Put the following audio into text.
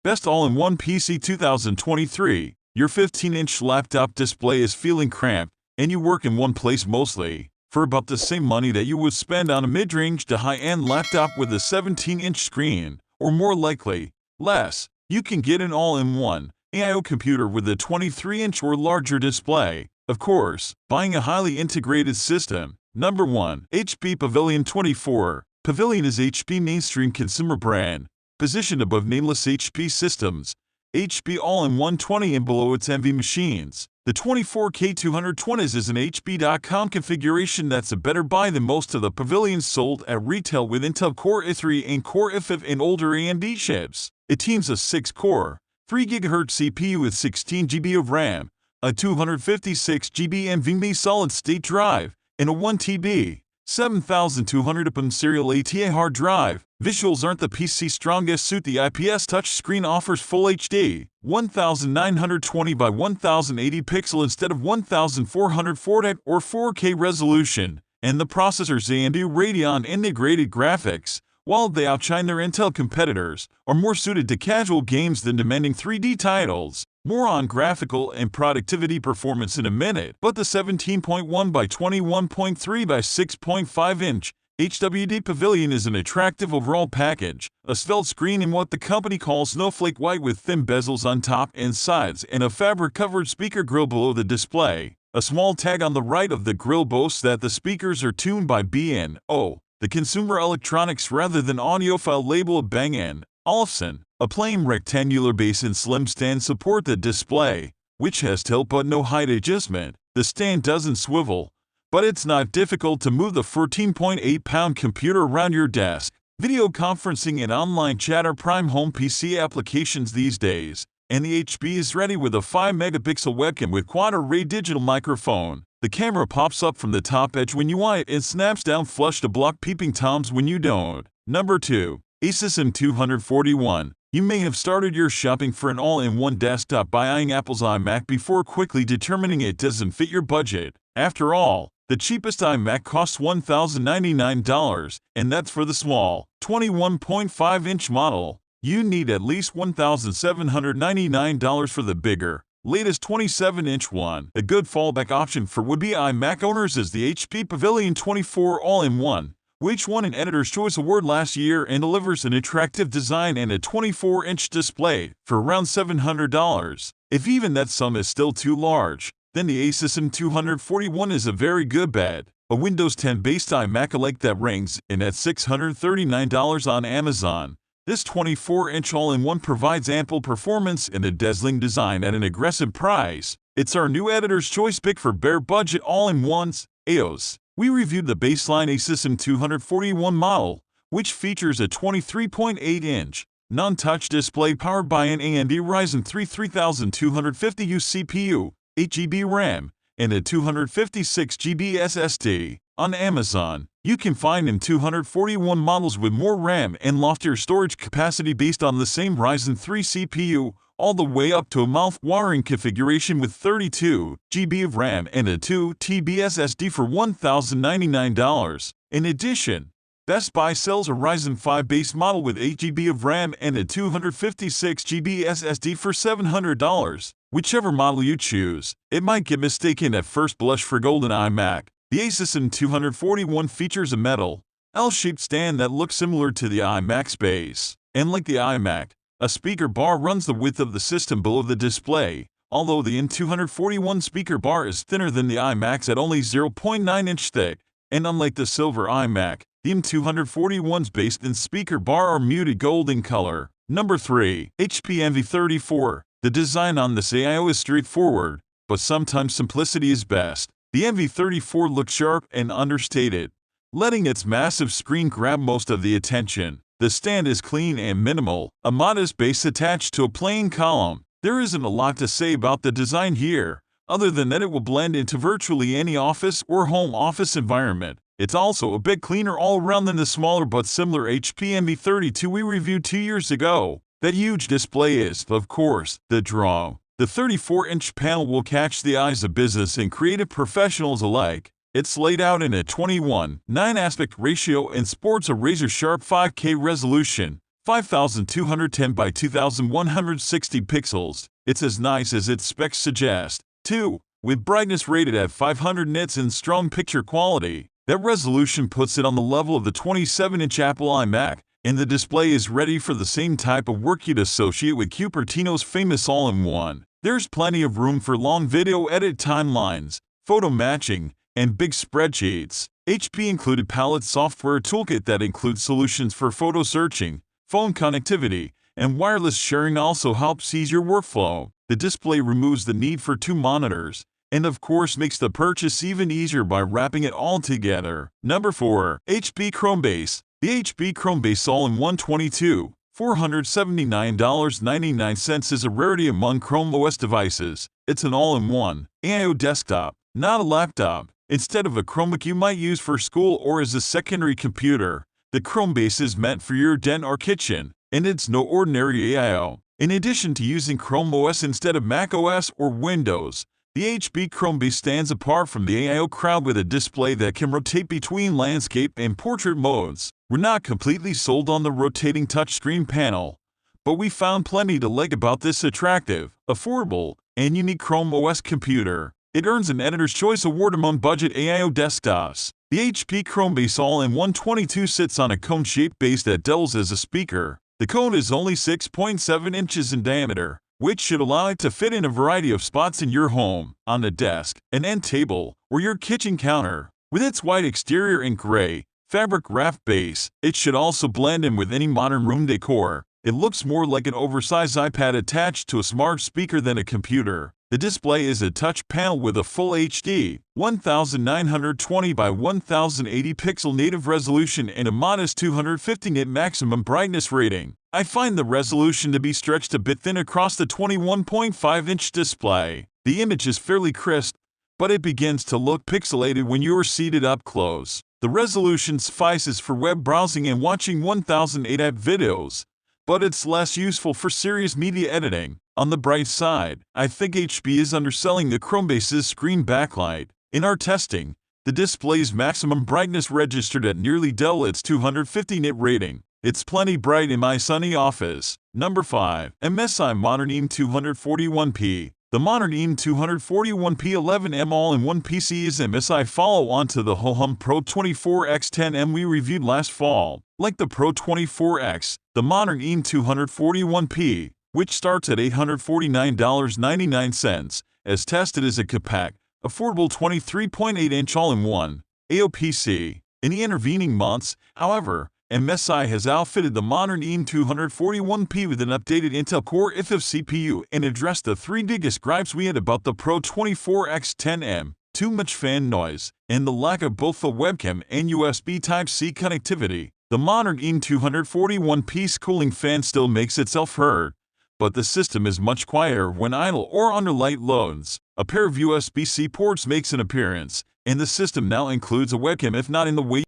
Best All-in-One PC 2023. Your 15-inch laptop display is feeling cramped, and you work in one place mostly. For about the same money that you would spend on a mid-range to high-end laptop with a 17-inch screen, or more likely, less, you can get an all-in-one AIO computer with a 23-inch or larger display. Of course, buying a highly integrated system. Number 1. HP Pavilion 24. Pavilion is HP mainstream consumer brand, positioned above nameless HP systems, HP All-in-One 20 and below its envy machines. The 24K220s is an HP.com configuration that's a better buy than most of the Pavilions sold at retail with Intel Core i3 and Core i5 and older AMD chips. It teams a 6-core, 3GHz CPU with 16GB of RAM, a 256GB NVMe solid-state drive, and a 1TB, 7200 APM serial ATA hard drive. Visuals aren't the PC's strongest suit. The IPS touchscreen offers Full HD, 1920 by 1080 pixel instead of 1440 or 4K resolution, and the processor's AMD Radeon integrated graphics, while they outshine their Intel competitors, are more suited to casual games than demanding 3D titles. More on graphical and productivity performance in a minute, but the 17.1 by 21.3 by 6.5 inch HWD Pavilion is an attractive overall package, a svelte screen in what the company calls snowflake white with thin bezels on top and sides and a fabric-covered speaker grill below the display. A small tag on the right of the grill boasts that the speakers are tuned by B&O, the consumer electronics rather than audiophile label of Bang & Olufsen. A plain rectangular base and slim stand support the display, which has tilt but no height adjustment. The stand doesn't swivel, but it's not difficult to move the 14.8-pound computer around your desk. Video conferencing and online chat are prime home PC applications these days, and the HP is ready with a 5-megapixel webcam with quad-array digital microphone. The camera pops up from the top edge when you want it and snaps down flush to block peeping toms when you don't. Number 2. Asus M241. You may have started your shopping for an all-in-one desktop by eyeing Apple's iMac before quickly determining it doesn't fit your budget. After all, the cheapest iMac costs $1,099, and that's for the small, 21.5-inch model. You need at least $1,799 for the bigger, latest 27-inch one. A good fallback option for would-be iMac owners is the HP Pavilion 24 All-in-One, which won an Editor's Choice Award last year and delivers an attractive design and a 24-inch display for around $700. If even that sum is still too large, then the Asus M241 is a very good bet. A Windows 10-based iMac alike that rings in at $639 on Amazon. This 24-inch all-in-one provides ample performance and a dazzling design at an aggressive price. It's our new Editor's Choice pick for bare budget all-in-ones, AIOs. We reviewed the baseline Asus M241 model, which features a 23.8-inch, non-touch display powered by an AMD Ryzen 3 3250U CPU, 8GB RAM, and a 256GB SSD. On Amazon, you can find M241 models with more RAM and loftier storage capacity based on the same Ryzen 3 CPU, all the way up to a mouth-watering configuration with 32GB of RAM and a 2TB SSD for $1,099. In addition, Best Buy sells a Ryzen 5 base model with 8GB of RAM and a 256GB SSD for $700. Whichever model you choose, it might get mistaken at first blush for golden iMac. The Asus M241 features a metal, L-shaped stand that looks similar to the iMac's base, and like the iMac, a speaker bar runs the width of the system below the display, although the M241 speaker bar is thinner than the iMac's at only 0.9 inch thick, and unlike the silver iMac, the M241's base and speaker bar are muted gold in color. Number 3. HP Envy34. The design on this AIO is straightforward, but sometimes simplicity is best. The Envy34 looks sharp and understated, letting its massive screen grab most of the attention. The stand is clean and minimal, a modest base attached to a plain column. There isn't a lot to say about the design here, other than that it will blend into virtually any office or home office environment. It's also a bit cleaner all around than the smaller but similar HP Envy32 we reviewed 2 years ago. That huge display is, of course, the draw. The 34-inch panel will catch the eyes of business and creative professionals alike. It's laid out in a 21:9 aspect ratio and sports a razor-sharp 5K resolution, 5210 by 2160 pixels. It's as nice as its specs suggest. 2. With brightness rated at 500 nits and strong picture quality, that resolution puts it on the level of the 27-inch Apple iMac, and the display is ready for the same type of work you'd associate with Cupertino's famous all-in-one. There's plenty of room for long video edit timelines, photo matching, and big spreadsheets. HP included Palette software toolkit that includes solutions for photo searching, phone connectivity, and wireless sharing also helps ease your workflow. The display removes the need for 2 monitors, and of course makes the purchase even easier by wrapping it all together. Number 4. HP Chromebase. The HP Chromebase All-in-One 479.99 is a rarity among Chrome OS devices. It's an all-in-one AIO desktop, not a laptop. Instead of a Chromebook you might use for school or as a secondary computer, the Chromebase is meant for your den or kitchen, and it's no ordinary AIO. In addition to using Chrome OS instead of Mac OS or Windows, the HP Chromebase stands apart from the AIO crowd with a display that can rotate between landscape and portrait modes. We're not completely sold on the rotating touchscreen panel, but we found plenty to like about this attractive, affordable, and unique Chrome OS computer. It earns an Editor's Choice Award among budget AIO desktops. The HP Chromebase All-in-One 22 sits on a cone-shaped base that doubles as a speaker. The cone is only 6.7 inches in diameter, which should allow it to fit in a variety of spots in your home, on the desk, an end table, or your kitchen counter. With its white exterior and gray, fabric-wrapped base, it should also blend in with any modern room decor. It looks more like an oversized iPad attached to a smart speaker than a computer. The display is a touch panel with a full HD, 1920 by 1080 pixel native resolution and a modest 250 nit maximum brightness rating. I find the resolution to be stretched a bit thin across the 21.5-inch display. The image is fairly crisp, but it begins to look pixelated when you are seated up close. The resolution suffices for web browsing and watching 1080p videos, but it's less useful for serious media editing. On the bright side, I think HP is underselling the Chromebase's screen backlight. In our testing, the display's maximum brightness registered at nearly double its 250 nit rating. It's plenty bright in my sunny office. Number 5. MSI Modern AM241P. The Modern AM241P 11M all-in-one PC is MSI follow-on to the ho-hum Pro 24X10M we reviewed last fall. Like the Pro 24X, the Modern AM241P, which starts at $849.99, as tested as a compact, affordable 23.8-inch all-in-one AOPC. In the intervening months, however, MSI has outfitted the Modern AM241P with an updated Intel Core i5 CPU and addressed the 3 biggest gripes we had about the Pro 24X10M: too much fan noise, and the lack of both the webcam and USB Type-C connectivity. The Modern AM241P's cooling fan still makes itself heard, but the system is much quieter when idle or under light loads. A pair of USB-C ports makes an appearance, and the system now includes a webcam if not in the way